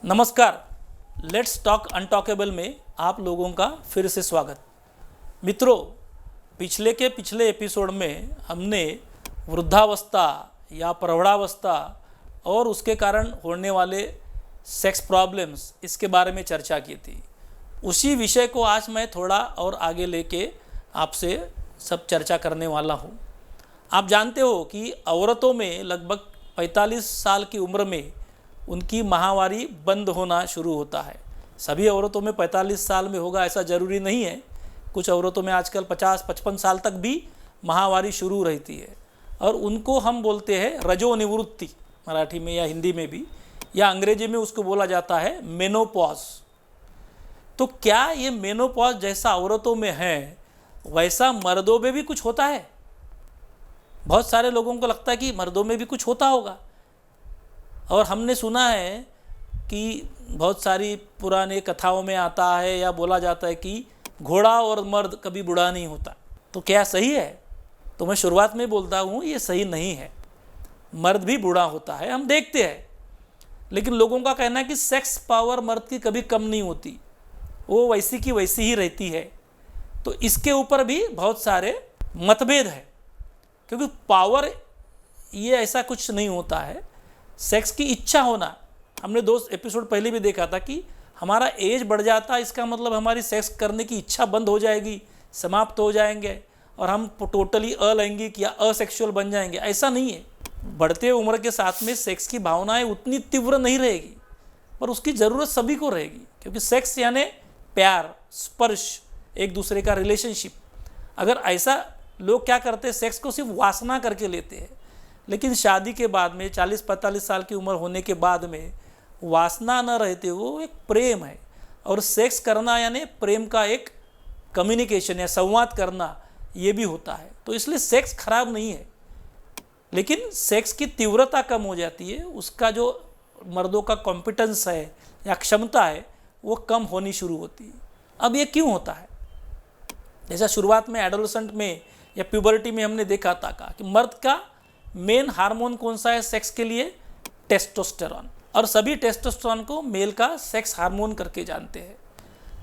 नमस्कार, let's talk अनटॉकेबल में आप लोगों का फिर से स्वागत। मित्रों, पिछले एपिसोड में हमने वृद्धावस्था या प्रौढ़ावस्था और उसके कारण होने वाले सेक्स प्रॉब्लम्स इसके बारे में चर्चा की थी। उसी विषय को आज मैं थोड़ा और आगे लेके आपसे सब चर्चा करने वाला हूँ। आप जानते हो कि औरतों में लगभग 45 साल की उम्र में उनकी माहवारी बंद होना शुरू होता है। सभी औरतों में 45 साल में होगा ऐसा ज़रूरी नहीं है। कुछ औरतों में आजकल 50-55 साल तक भी माहवारी शुरू रहती है और उनको हम बोलते हैं रजोनिवृत्ति, मराठी में या हिंदी में भी, या अंग्रेजी में उसको बोला जाता है मेनोपॉज। तो क्या ये मेनोपॉज जैसा औरतों में है वैसा मर्दों में भी कुछ होता है? बहुत सारे लोगों को लगता है कि मर्दों में भी कुछ होता होगा, और हमने सुना है कि बहुत सारी पुराने कथाओं में आता है या बोला जाता है कि घोड़ा और मर्द कभी बूढ़ा नहीं होता। तो क्या सही है? तो मैं शुरुआत में बोलता हूँ ये सही नहीं है। मर्द भी बूढ़ा होता है, हम देखते हैं, लेकिन लोगों का कहना है कि सेक्स पावर मर्द की कभी कम नहीं होती, वो वैसी की वैसी ही रहती है। तो इसके ऊपर भी बहुत सारे मतभेद है, क्योंकि पावर ये ऐसा कुछ नहीं होता है। सेक्स की इच्छा होना, हमने 2 एपिसोड पहले भी देखा था कि हमारा एज बढ़ जाता है, इसका मतलब हमारी सेक्स करने की इच्छा बंद हो जाएगी, समाप्त हो जाएंगे और हम टोटली अलैंगिक या असेक्सुअल बन जाएंगे। ऐसा नहीं है। बढ़ते उम्र के साथ में सेक्स की भावनाएं उतनी तीव्र नहीं रहेगी, पर उसकी ज़रूरत सभी को रहेगी, क्योंकि सेक्स यानी प्यार, स्पर्श, एक दूसरे का रिलेशनशिप। अगर ऐसा लोग क्या करते हैं, सेक्स को सिर्फ वासना करके लेते हैं, लेकिन शादी के बाद में 40-45 साल की उम्र होने के बाद में वासना न रहते, वो एक प्रेम है। और सेक्स करना यानी प्रेम का एक कम्युनिकेशन या संवाद करना, ये भी होता है। तो इसलिए सेक्स खराब नहीं है, लेकिन सेक्स की तीव्रता कम हो जाती है, उसका जो मर्दों का कॉम्पिटेंस है या क्षमता है वो कम होनी शुरू होती है। अब ये क्यों होता है? जैसा शुरुआत में एडोलेसेंट में या प्यूबर्टी में हमने देखा था कि मर्द का मेन हार्मोन कौन सा है सेक्स के लिए? टेस्टोस्टेरॉन। और सभी टेस्टोस्टेरॉन को मेल का सेक्स हार्मोन करके जानते हैं,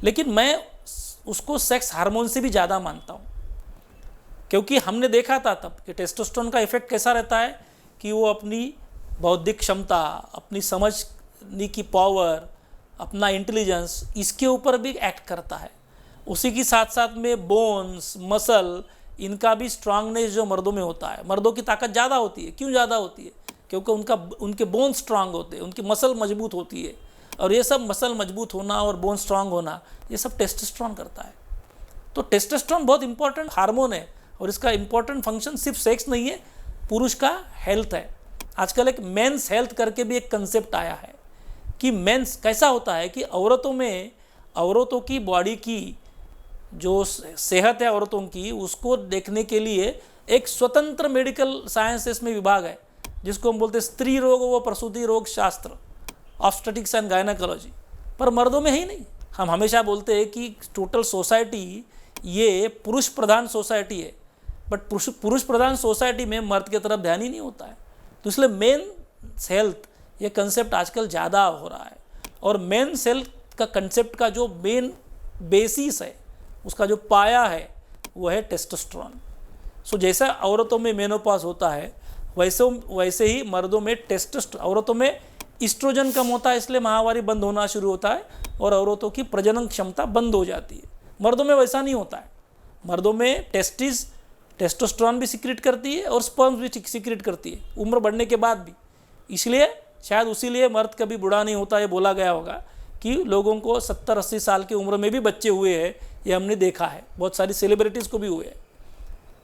लेकिन मैं उसको सेक्स हार्मोन से भी ज़्यादा मानता हूँ, क्योंकि हमने देखा था तब कि टेस्टोस्टेरॉन का इफेक्ट कैसा रहता है कि वो अपनी बौद्धिक क्षमता, अपनी समझने की पावर, अपना इंटेलिजेंस, इसके ऊपर भी एक्ट करता है। उसी के साथ साथ में बोन्स, मसल, इनका भी स्ट्रांगनेस जो मर्दों में होता है। मर्दों की ताकत ज़्यादा होती है। क्यों ज़्यादा होती है? क्योंकि उनके बोन स्ट्रांग होते हैं, उनकी मसल मजबूत होती है, और ये सब मसल मजबूत होना और बोन स्ट्रांग होना ये सब टेस्टोस्टेरॉन करता है। तो टेस्टोस्टेरॉन बहुत इंपॉर्टेंट हार्मोन है, और इसका इंपॉर्टेंट फंक्शन सिर्फ सेक्स नहीं है, पुरुष का हेल्थ है। आजकल एक मेंस हेल्थ करके भी एक कंसेप्ट आया है कि मेंस कैसा होता है कि औरतों की बॉडी की जो सेहत है औरतों की, उसको देखने के लिए एक स्वतंत्र मेडिकल साइंसेस में विभाग है, जिसको हम बोलते हैं स्त्री रोग व प्रसूति रोग शास्त्र, ऑब्स्टेट्रिक्स एंड गायनेकोलॉजी। पर मर्दों में ही नहीं। हम हमेशा बोलते हैं कि टोटल सोसाइटी ये पुरुष प्रधान सोसाइटी है, बट पुरुष प्रधान सोसाइटी में मर्द की तरफ ध्यान ही नहीं होता है। तो इसलिए मेन हेल्थ ये कंसेप्ट आजकल ज़्यादा हो रहा है, और मेन हेल्थ का कंसेप्ट का जो मेन बेसिस है, उसका जो पाया है, वो है टेस्टोस्टेरॉन। सो जैसा औरतों में मेनोपॉज होता है, वैसे ही मर्दों में औरतों में ईस्ट्रोजन कम होता है, इसलिए माहवारी बंद होना शुरू होता है और औरतों की प्रजनन क्षमता बंद हो जाती है। मर्दों में वैसा नहीं होता है। मर्दों में टेस्टोस्टेरॉन भी सीक्रेट करती है और स्पर्म्स भी सीक्रेट करती है उम्र बढ़ने के बाद भी। इसलिए शायद उसीलिए मर्द कभी बूढ़ा नहीं होता, ये बोला गया होगा कि लोगों को 70-80 साल की उम्र में भी बच्चे हुए हैं, ये हमने देखा है। बहुत सारी सेलिब्रिटीज़ को भी हुए हैं।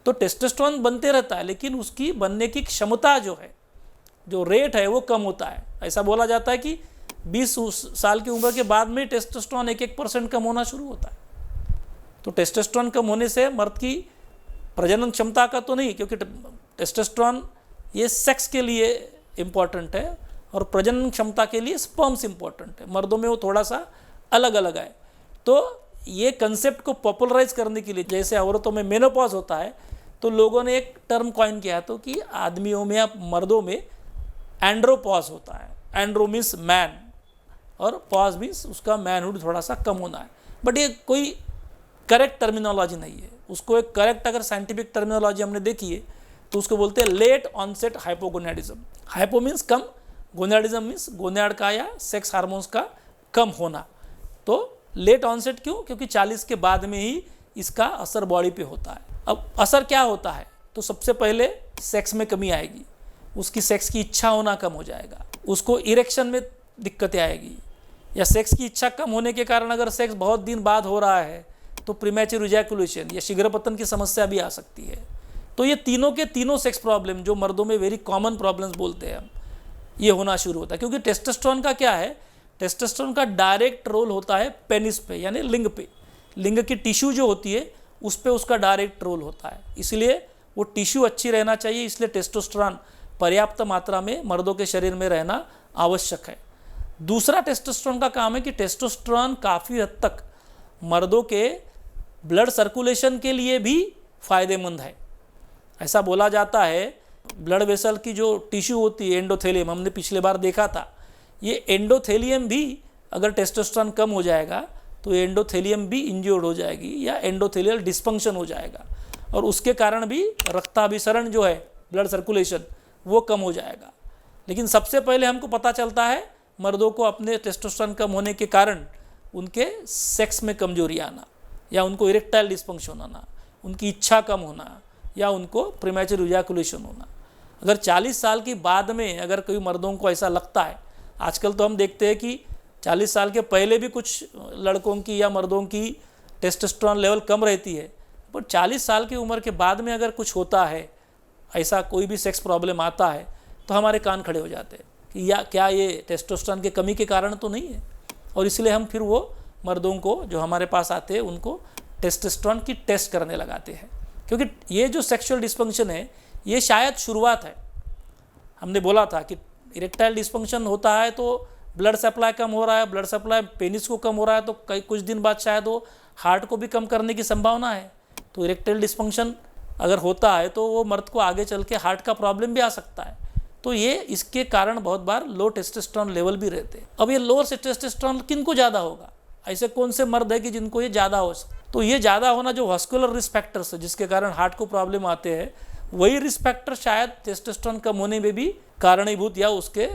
तो टेस्टोस्टेरॉन बनते रहता है, लेकिन उसकी बनने की क्षमता जो है, जो रेट है, वो कम होता है। ऐसा बोला जाता है कि 20 साल की उम्र के बाद में टेस्टोस्टेरॉन 1% कम होना शुरू होता है। तो टेस्टोस्टेरॉन कम होने से मर्द की प्रजनन क्षमता का तो नहीं, क्योंकि टेस्टोस्टेरॉन ये सेक्स के लिए इम्पॉर्टेंट है और प्रजनन क्षमता के लिए स्पर्म्स इम्पॉर्टेंट है। मर्दों में वो थोड़ा सा अलग अलग है। तो ये कंसेप्ट को पॉपुलराइज करने के लिए, जैसे औरतों में मेनोपॉज होता है, तो लोगों ने एक टर्म कॉइन किया तो कि आदमियों में या मर्दों में एंड्रोपॉज होता है। एंड्रो मीन्स मैन, और पॉज मीन्स उसका मैनहुड थोड़ा सा कम होना है। बट ये कोई करेक्ट टर्मिनोलॉजी नहीं है। उसको एक करेक्ट अगर साइंटिफिक टर्मिनोलॉजी हमने देखी है तो उसको बोलते हैं late onset hypogonadism. Hypo means कम, गोनेडिज्म मीन्स गोनेड का या सेक्स हार्मोन्स का कम होना। तो लेट ऑनसेट क्यों? क्योंकि 40 के बाद में ही इसका असर बॉडी पे होता है। अब असर क्या होता है? तो सबसे पहले सेक्स में कमी आएगी, उसकी सेक्स की इच्छा होना कम हो जाएगा, उसको इरेक्शन में दिक्कतें आएगी, या सेक्स की इच्छा कम होने के कारण अगर सेक्स बहुत दिन बाद हो रहा है तो प्रीमैच्योर इजैकुलेशन या शीघ्रपतन की समस्या भी आ सकती है। तो ये तीनों के तीनों सेक्स प्रॉब्लम जो मर्दों में वेरी कॉमन प्रॉब्लम्स बोलते हैं हम, ये होना शुरू होता है। क्योंकि टेस्टोस्टेरोन का क्या है? टेस्टोस्टेरोन का डायरेक्ट रोल होता है पेनिस पे, यानी लिंग पे। लिंग की टिश्यू जो होती है उस पे उसका डायरेक्ट रोल होता है, इसलिए वो टिश्यू अच्छी रहना चाहिए। इसलिए टेस्टोस्टेरोन पर्याप्त मात्रा में मर्दों के शरीर में रहना आवश्यक है। दूसरा टेस्टोस्टेरोन का काम है कि टेस्टोस्टेरोन काफ़ी हद तक मर्दों के ब्लड सर्कुलेशन के लिए भी फायदेमंद है। ऐसा बोला जाता है ब्लड वेसल की जो टिश्यू होती है एंडोथेलियम, हमने पिछले बार देखा था, ये एंडोथेलियम भी अगर टेस्टोस्टेरोन कम हो जाएगा तो एंडोथेलियम भी इंज्योर्ड हो जाएगी या एंडोथेलियल डिस्फंक्शन हो जाएगा, और उसके कारण भी रक्ताभिसरण जो है, ब्लड सर्कुलेशन, वो कम हो जाएगा। लेकिन सबसे पहले हमको पता चलता है मर्दों को अपने टेस्टोस्टेरोन कम होने के कारण उनके सेक्स में कमजोरी आना, या उनको इरेक्टाइल डिस्फंक्शन होना, उनकी इच्छा कम होना, या उनको प्रीमैच्योर इजैकुलेशन होना। अगर 40 साल की बाद में अगर कोई मर्दों को ऐसा लगता है, आजकल तो हम देखते हैं कि 40 साल के पहले भी कुछ लड़कों की या मर्दों की टेस्टोस्टेरोन लेवल कम रहती है, पर 40 साल की उम्र के बाद में अगर कुछ होता है, ऐसा कोई भी सेक्स प्रॉब्लम आता है, तो हमारे कान खड़े हो जाते हैं कि या क्या ये टेस्टोस्टेरोन के कमी के कारण तो नहीं है। और इसलिए हम फिर वो मर्दों को जो हमारे पास आते हैं उनको टेस्टोस्टेरोन की टेस्ट करने लगाते हैं, क्योंकि ये जो सेक्सुअल डिस्फंक्शन है ये शायद शुरुआत है। हमने बोला था कि इरेक्टाइल डिस्फंक्शन होता है तो ब्लड सप्लाई कम हो रहा है, ब्लड सप्लाई पेनिस को कम हो रहा है, तो कुछ दिन बाद शायद वो हार्ट को भी कम करने की संभावना है। तो इरेक्टाइल डिस्फंक्शन अगर होता है तो वो मर्द को आगे चल के हार्ट का प्रॉब्लम भी आ सकता है। तो ये इसके कारण बहुत बार लो टेस्टोस्टेरोन लेवल भी रहते हैं। अब ये लो टेस्टोस्टेरोन किन को ज़्यादा होगा? ऐसे कौन से मर्द है कि जिनको ये ज़्यादा हो सकता? तो ये ज़्यादा होना जो वास्कुलर रिस्क फैक्टर्स है जिसके कारण हार्ट को प्रॉब्लम आते हैं, वही रिस्क फैक्टर शायद टेस्टोस्टेरोन कम होने में भी कारणीभूत या उसके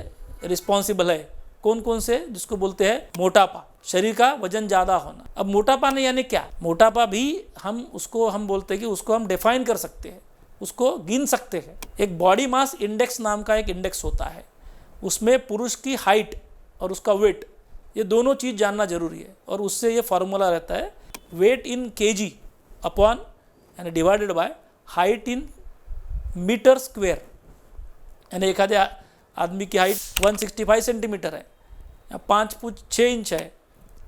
रिस्पॉन्सिबल है। कौन कौन से? जिसको बोलते हैं मोटापा, शरीर का वजन ज़्यादा होना। अब मोटापा ने यानी क्या? मोटापा भी हम बोलते हैं कि उसको हम डिफाइन कर सकते हैं, उसको गिन सकते हैं। एक बॉडी मास इंडेक्स नाम का एक इंडेक्स होता है, उसमें पुरुष की हाइट और उसका वेट, ये दोनों चीज़ जानना जरूरी है। और उससे ये फार्मूला रहता है वेट इन केजी अपॉन यानी divided by height in meter square. यानी एक आधे आदमी की हाइट 165 सेंटीमीटर है या 5 फुट 6 इंच है,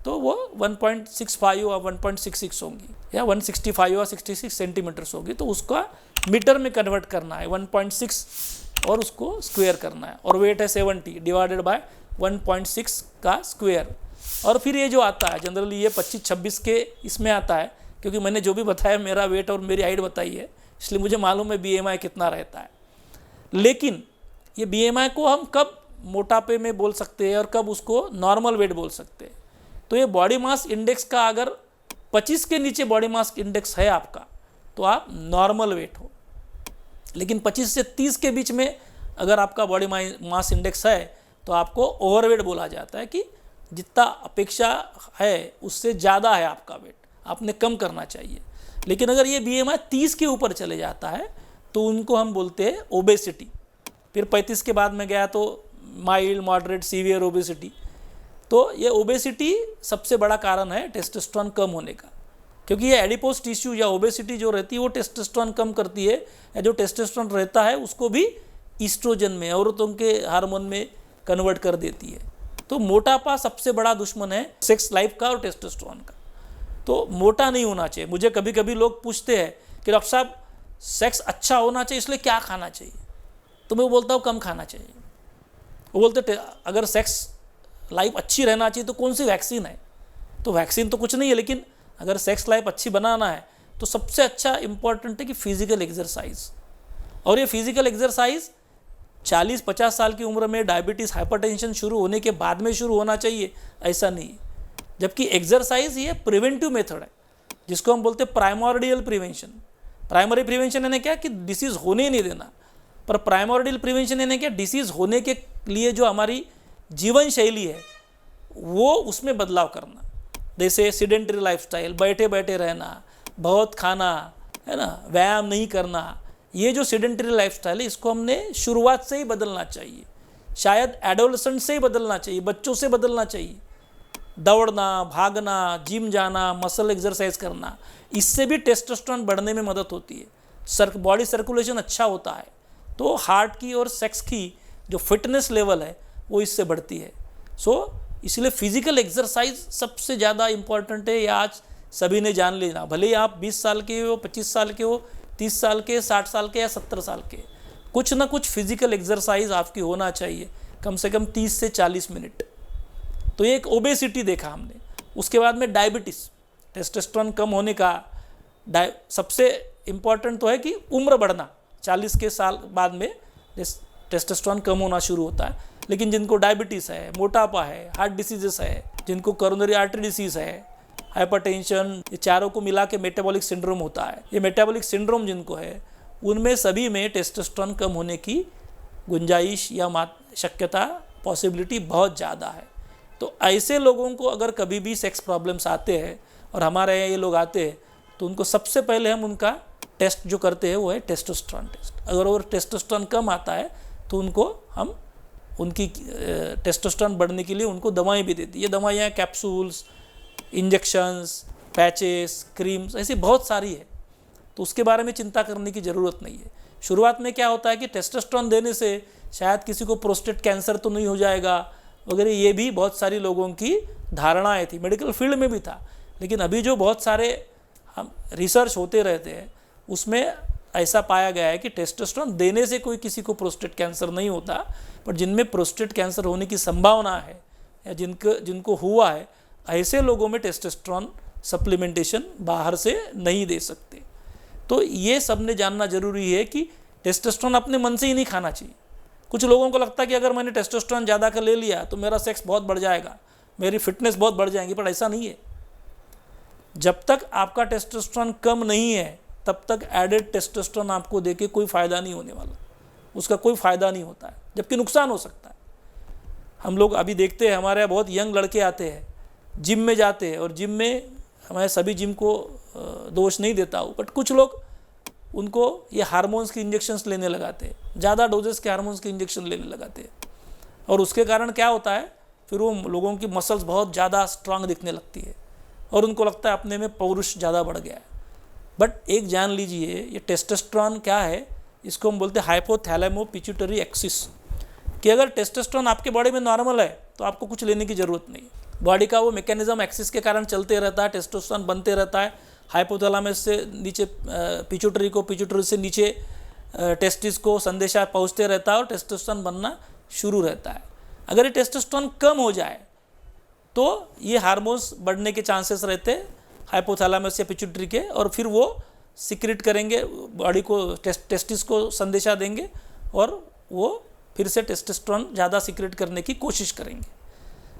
तो वो 1.65 और 1.66 होंगी, या 165 और 66 सेंटीमीटर्स होगी। तो उसका मीटर में कन्वर्ट करना है 1.6 और उसको स्क्वायर करना है। और वेट है 70 डिवाइडेड बाय 1.6 का स्क्वायर। और फिर ये जो आता है जनरली ये 25-26 के इसमें आता है, क्योंकि मैंने जो भी बताया मेरा वेट और मेरी हाइट बताई है, इसलिए मुझे मालूम है BMI कितना रहता है। लेकिन ये BMI को हम कब मोटापे में बोल सकते हैं और कब उसको नॉर्मल वेट बोल सकते हैं? तो ये बॉडी मास इंडेक्स का अगर 25 के नीचे बॉडी मास इंडेक्स है आपका तो आप नॉर्मल वेट हो। लेकिन 25 से 30 के बीच में अगर आपका बॉडी मास इंडेक्स है तो आपको ओवरवेट बोला जाता है, कि जितना अपेक्षा है उससे ज़्यादा है आपका वेट, आपने कम करना चाहिए। लेकिन अगर ये BMI 30 के ऊपर चले जाता है तो उनको हम बोलते हैं ओबेसिटी। फिर 35 के बाद में गया तो माइल्ड, मॉडरेट, सीवियर ओबेसिटी। तो ये ओबेसिटी सबसे बड़ा कारण है टेस्टोस्टेरोन कम होने का, क्योंकि ये एडिपोज टिश्यू या ओबेसिटी जो रहती है वो टेस्टोस्टेरोन कम करती है, या जो टेस्टोस्टेरोन रहता है उसको भी ईस्ट्रोजन में, औरतों के हार्मोन में कन्वर्ट कर देती है। तो मोटापा सबसे बड़ा दुश्मन है सेक्स लाइफ का और टेस्टोस्टेरोन का। तो मोटा नहीं होना चाहिए। मुझे कभी कभी लोग पूछते हैं कि डॉक्टर साहब सेक्स अच्छा होना चाहिए इसलिए क्या खाना चाहिए? तो मैं बोलता हूँ कम खाना चाहिए। वो बोलते अगर सेक्स लाइफ अच्छी रहना चाहिए तो कौन सी वैक्सीन है? तो वैक्सीन तो कुछ नहीं है, लेकिन अगर सेक्स लाइफ अच्छी बनाना है तो सबसे अच्छा इंपॉर्टेंट है कि फिजिकल एक्सरसाइज। और ये फिजिकल एक्सरसाइज 40-50 साल की उम्र में डायबिटीज़ हाइपरटेंशन शुरू होने के बाद में शुरू होना चाहिए, ऐसा नहीं है। जबकि एक्सरसाइज ये प्रिवेंटिव मेथड है, जिसको हम बोलते हैं प्राइमोर्डियल प्रिवेंशन। प्राइमरी प्रिवेंशन यानी क्या कि डिसीज़ होने ही नहीं देना, पर प्राइमोर्डियल प्रिवेंशन यानी क्या, डिसीज़ होने के लिए जो हमारी जीवन शैली है वो उसमें बदलाव करना। जैसे सीडेंटरी लाइफस्टाइल, बैठे बैठे रहना, बहुत खाना, है ना, व्यायाम नहीं करना, ये जो सीडेंटरी लाइफस्टाइल है इसको हमने शुरुआत से ही बदलना चाहिए। शायद एडोलेसेंट से ही बदलना चाहिए, बच्चों से बदलना चाहिए। दौड़ना, भागना, जिम जाना, मसल एक्सरसाइज करना, इससे भी टेस्टोस्टेरोन बढ़ने में मदद होती है। बॉडी सर्कुलेशन अच्छा होता है, तो हार्ट की और सेक्स की जो फिटनेस लेवल है वो इससे बढ़ती है। इसलिए फिजिकल एक्सरसाइज सबसे ज़्यादा इम्पॉर्टेंट है। ये आज सभी ने जान लेना, भले ही आप 20 साल के हो, 25 साल के हो, 30 साल के, 60 साल के या 70 साल के, कुछ ना कुछ फिजिकल एक्सरसाइज आपकी होना चाहिए, कम से कम 30 से 40 मिनट। तो ये एक ओबेसिटी देखा हमने। उसके बाद में डायबिटीज़, टेस्टोस्टेरोन कम होने का सबसे इम्पॉर्टेंट तो है कि उम्र बढ़ना। 40 के साल बाद में टेस्टोस्टेरोन कम होना शुरू होता है। लेकिन जिनको डायबिटीज़ है, मोटापा है, हार्ट डिसीजेस है, जिनको कोरोनरी आर्टरी डिसीज़ है, हाइपरटेंशन, ये चारों को मिला के मेटाबॉलिक सिंड्रोम होता है। ये मेटाबॉलिक सिंड्रोम जिनको है उनमें सभी में टेस्टोस्टेरोन कम होने की गुंजाइश या शक्यता, पॉसिबिलिटी बहुत ज़्यादा है। तो ऐसे लोगों को अगर कभी भी सेक्स प्रॉब्लम्स आते हैं और हमारे यहाँ ये लोग आते हैं, तो उनको सबसे पहले हम उनका टेस्ट जो करते हैं वो है टेस्टोस्टेरोन टेस्ट। अगर वो टेस्टोस्टेरोन कम आता है तो उनको हम उनकी टेस्टोस्टेरोन बढ़ने के लिए उनको दवाएं भी देती है। ये दवाइयाँ कैप्सूल्स, इंजेक्शंस, पैचेस, क्रीम्स, ऐसी बहुत सारी है, तो उसके बारे में चिंता करने की ज़रूरत नहीं है। शुरुआत में क्या होता है कि टेस्टोस्टेरोन देने से शायद किसी को प्रोस्टेट कैंसर तो नहीं हो जाएगा वगैरह, ये भी बहुत सारी लोगों की धारणाएं थी, मेडिकल फील्ड में भी था। लेकिन अभी जो बहुत सारे हम रिसर्च होते रहते हैं उसमें ऐसा पाया गया है कि टेस्टोस्टेरोन देने से कोई किसी को प्रोस्टेट कैंसर नहीं होता, पर जिनमें प्रोस्टेट कैंसर होने की संभावना है या जिनको हुआ है, ऐसे लोगों में टेस्टोस्टेरोन सप्लीमेंटेशन बाहर से नहीं दे सकते। तो ये सब ने जानना जरूरी है कि टेस्टोस्टेरोन अपने मन से ही नहीं खाना चाहिए। कुछ लोगों को लगता है कि अगर मैंने टेस्टोस्टेरोन ज़्यादा का ले लिया तो मेरा सेक्स बहुत बढ़ जाएगा, मेरी फिटनेस बहुत बढ़ जाएगी, पर ऐसा नहीं है। जब तक आपका टेस्टोस्टेरोन कम नहीं है तब तक एडेड टेस्टोस्टेरोन आपको देके कोई फ़ायदा नहीं होने वाला, उसका कोई फ़ायदा नहीं होता है, जबकि नुकसान हो सकता है। हम लोग अभी देखते हैं, हमारे यहाँ बहुत यंग लड़के आते हैं, जिम में जाते हैं, और जिम में हमारे सभी जिम को दोष नहीं देता हूँ, बट कुछ लोग उनको ये हार्मोन्स के इंजेक्शन्स लेने लगाते हैं, ज़्यादा डोजेस के हार्मोन्स के इंजेक्शन लेने लगाते हैं, और उसके कारण क्या होता है, फिर वो लोगों की मसल्स बहुत ज़्यादा स्ट्रांग दिखने लगती है और उनको लगता है अपने में पौरुष ज़्यादा बढ़ गया है। बट एक जान लीजिए, ये टेस्टोस्टेरोन क्या है, इसको हम बोलते हैं हाइपोथैलेमो पिट्यूटरी एक्सिस, कि अगर टेस्टोस्टेरोन आपके बॉडी में नॉर्मल है तो आपको कुछ लेने की ज़रूरत नहीं। बॉडी का वो मैकेनिज्म एक्सिस के कारण चलते रहता है, टेस्टोस्टेरोन बनते रहता है, हाइपोथैलेमस से नीचे पिट्यूटरी को, पिट्यूटरी से नीचे टेस्टिस को संदेशा पहुंचते रहता है और टेस्टोस्टेरोन बनना शुरू रहता है। अगर ये टेस्टोस्टेरोन कम हो जाए तो ये हार्मोन्स बढ़ने के चांसेस रहते हैं हाइपोथैलेमस या पिट्यूटरी के, और फिर वो सिक्रेट करेंगे, बॉडी को टेस्टिस को संदेशा देंगे और वो फिर से टेस्टोस्टेरोन ज़्यादा सिक्रेट करने की कोशिश करेंगे।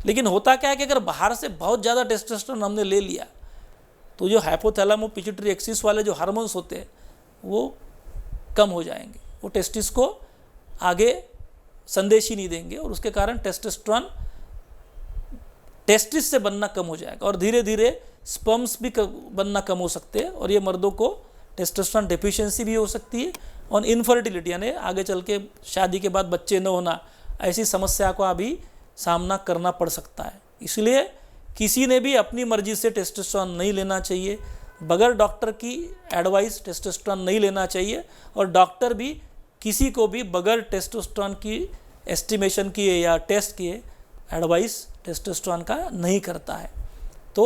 लेकिन होता क्या है कि अगर बाहर से बहुत ज़्यादा टेस्टोस्टेरोन हमने ले लिया तो जो हाइपोथैलेमो पिट्यूटरी एक्सिस वाले जो हार्मोन्स होते हैं वो कम हो जाएंगे, वो टेस्टिस को आगे संदेश ही नहीं देंगे, और उसके कारण टेस्टोस्टेरोन टेस्टिस से बनना कम हो जाएगा और धीरे धीरे स्पर्म्स भी बनना कम हो सकते हैं, और ये मर्दों को टेस्टोस्टेरोन डेफिशिएंसी भी हो सकती है और इनफर्टिलिटी यानी आगे चल के शादी के बाद बच्चे न होना, ऐसी समस्या को अभी सामना करना पड़ सकता है। इसलिए किसी ने भी अपनी मर्जी से टेस्टोस्टेरोन नहीं लेना चाहिए, बगैर डॉक्टर की एडवाइस टेस्टोस्टेरोन नहीं लेना चाहिए, और डॉक्टर भी किसी को भी बगैर टेस्टोस्टेरोन की एस्टिमेशन किए या टेस्ट किए एडवाइस टेस्टोस्टेरोन का नहीं करता है। तो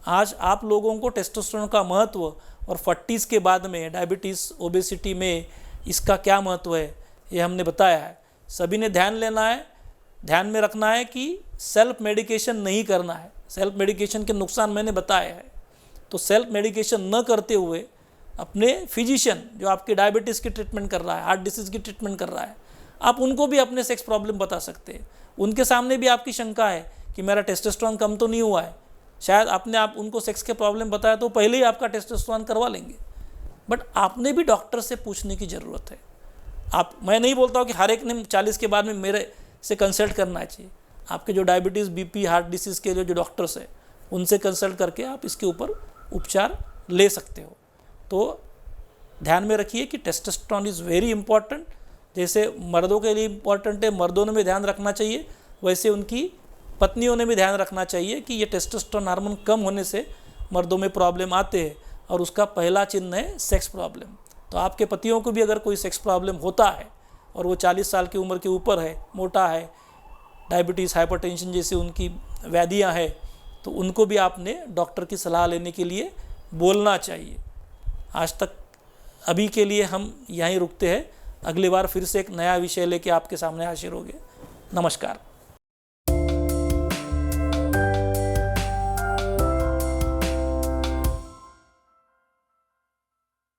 आज आप लोगों को टेस्टोस्टेरोन का महत्व और 40s के बाद में डायबिटीज़, ओबेसिटी में इसका क्या महत्व है ये हमने बताया है। सभी ने ध्यान में रखना है कि सेल्फ मेडिकेशन नहीं करना है। सेल्फ मेडिकेशन के नुकसान मैंने बताए हैं, तो सेल्फ मेडिकेशन न करते हुए अपने फिजिशियन जो आपके डायबिटीज़ की ट्रीटमेंट कर रहा है, हार्ट डिसीज़ की ट्रीटमेंट कर रहा है, आप उनको भी अपने सेक्स प्रॉब्लम बता सकते हैं। उनके सामने भी आपकी शंका है कि मेरा टेस्टोस्टेरोन कम तो नहीं हुआ है, शायद आपने आप उनको सेक्स के प्रॉब्लम बताया तो पहले ही आपका टेस्टोस्टेरोन करवा लेंगे। बट आपने भी डॉक्टर से पूछने की ज़रूरत है। मैं नहीं बोलता हूँ कि हर एक ने 40 के बाद में मेरे से कंसल्ट करना चाहिए। आपके जो डायबिटीज़, बीपी, हार्ट डिसीज़ के जो डॉक्टर्स हैं उनसे कंसल्ट करके आप इसके ऊपर उपचार ले सकते हो। तो ध्यान में रखिए कि टेस्टोस्टेरोन इज़ वेरी इंपॉर्टेंट। जैसे मर्दों के लिए इम्पॉर्टेंट है, मर्दों ने भी ध्यान रखना चाहिए, वैसे उनकी पत्नियों ने भी ध्यान रखना चाहिए कि ये टेस्टोस्टेरोन हार्मोन कम होने से मर्दों में प्रॉब्लम आते हैं और उसका पहला चिन्ह है सेक्स प्रॉब्लम। तो आपके पतियों को भी अगर कोई सेक्स प्रॉब्लम होता है और वो 40 साल की उम्र के ऊपर है, मोटा है, डायबिटीज़, हाइपरटेंशन जैसी उनकी व्याधियाँ हैं, तो उनको भी आपने डॉक्टर की सलाह लेने के लिए बोलना चाहिए। आज तक अभी के लिए हम यहीं रुकते हैं। अगली बार फिर से एक नया विषय लेके आपके सामने हाजिर होंगे। नमस्कार।